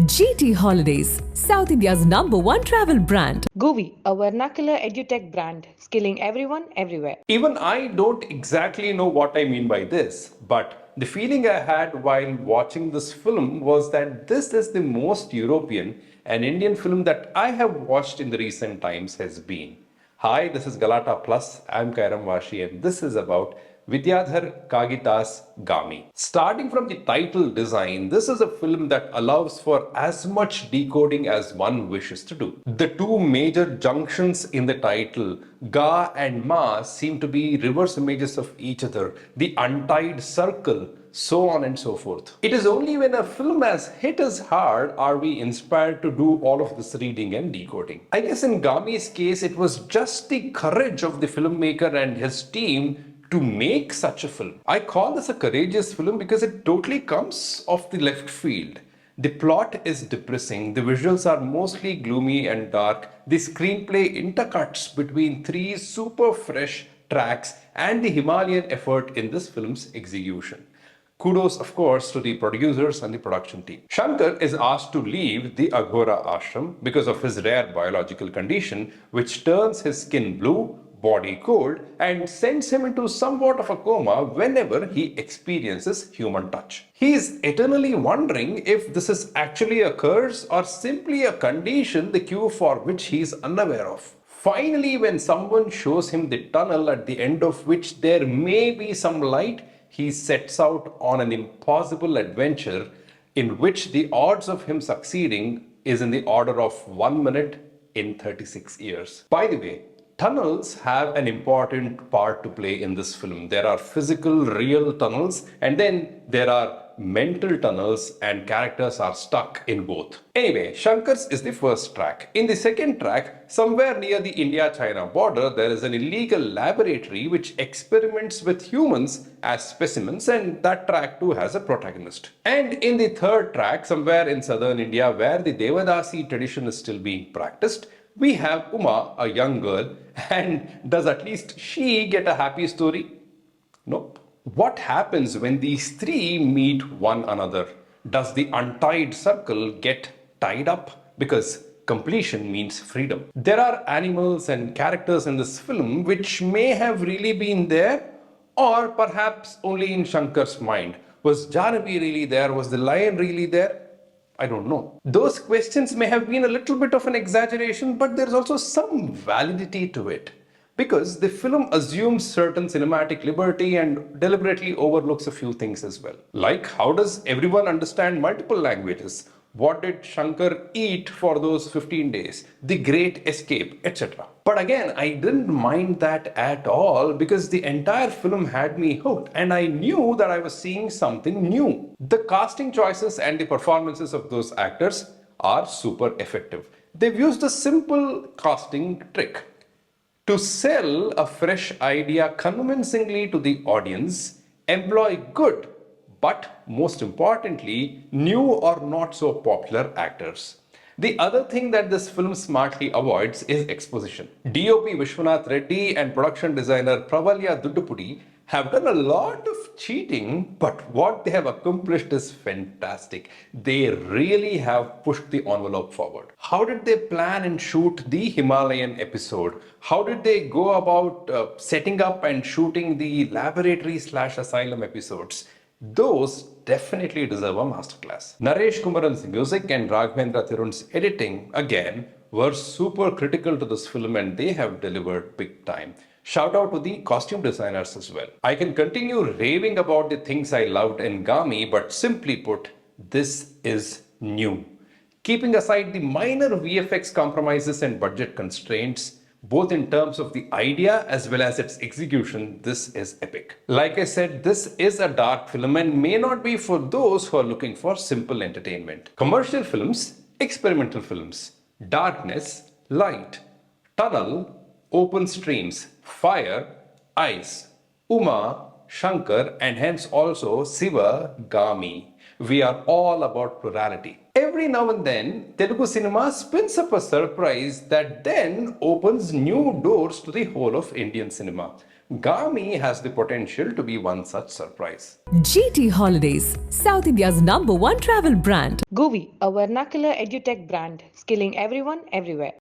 GT Holidays, South India's #1 travel brand. GUVI, a vernacular edutech brand, skilling everyone everywhere. Even I don't exactly know what I mean by this, but the feeling I had while watching this film was that this is the most European and Indian film that I have watched in the recent times has been. Hi, this is Galata Plus. I'm Kairam Vaashi and this is about Vidyadhar Kagita's Gaami. Starting from the title design, this is a film that allows for as much decoding as one wishes to do. The two major junctions in the title, Ga and Ma, seem to be reverse images of each other, the untied circle, so on and so forth. It is only when a film has hit us hard are we inspired to do all of this reading and decoding. I guess in Gaami's case, it was just the courage of the filmmaker and his team to make such a film. I call this a courageous film because it totally comes off the left field. The plot is depressing, the visuals are mostly gloomy and dark, the screenplay intercuts between three super fresh tracks and the Himalayan effort in this film's execution. Kudos, of course, to the producers and the production team. Shankar is asked to leave the Aghora ashram because of his rare biological condition, which turns his skin blue, body cold, and sends him into somewhat of a coma whenever he experiences human touch. He is eternally wondering if this is actually a curse or simply a condition, the cure for which he is unaware of. Finally, when someone shows him the tunnel at the end of which there may be some light, he sets out on an impossible adventure in which the odds of him succeeding is in the order of 1 minute in 36 years. By the way, tunnels have an important part to play in this film. There are physical, real tunnels, and then there are mental tunnels, and characters are stuck in both. Anyway, Shankar's is the first track. In the second track, somewhere near the India-China border, there is an illegal laboratory which experiments with humans as specimens, and that track too has a protagonist. And in the third track, somewhere in southern India, where the Devadasi tradition is still being practiced, we have Uma, a young girl, and does at least she get a happy story? Nope. What happens when these three meet one another? Does the untied circle get tied up? Because completion means freedom. There are animals and characters in this film which may have really been there, or perhaps only in Shankar's mind. Was Janavi really there? Was the lion really there? I don't know. Those questions may have been a little bit of an exaggeration, but there's also some validity to it. Because the film assumes certain cinematic liberty and deliberately overlooks a few things as well. Like, how does everyone understand multiple languages? What did Shankar eat for those 15 days? The Great Escape, etc. But again, I didn't mind that at all because the entire film had me hooked and I knew that I was seeing something new. The casting choices and the performances of those actors are super effective. They've used a simple casting trick to sell a fresh idea convincingly to the audience, employ good, but most importantly, new or not so popular actors. The other thing that this film smartly avoids is exposition. DOP Vishwanath Reddy and production designer Pravalya Duddupudi have done a lot of cheating, but what they have accomplished is fantastic. They really have pushed the envelope forward. How did they plan and shoot the Himalayan episode? How did they go about setting up and shooting the laboratory/asylum episodes? Those definitely deserve a masterclass. Naresh Kumaran's music and Raghavendra Thirun's editing, again, were super critical to this film and they have delivered big time. Shout out to the costume designers as well. I can continue raving about the things I loved in Gaami, but simply put, this is new. Keeping aside the minor VFX compromises and budget constraints, both in terms of the idea as well as its execution, this is epic. Like I said, this is a dark film and may not be for those who are looking for simple entertainment. Commercial films, experimental films, darkness, light, tunnel, open streams, fire, ice, Uma, Shankar, and hence also Siva, Gaami. We are all about plurality. Every now and then, Telugu cinema spins up a surprise that then opens new doors to the whole of Indian cinema. Gaami has the potential to be one such surprise. GT Holidays, South India's #1 travel brand. GUVI, a vernacular edutech brand, skilling everyone everywhere.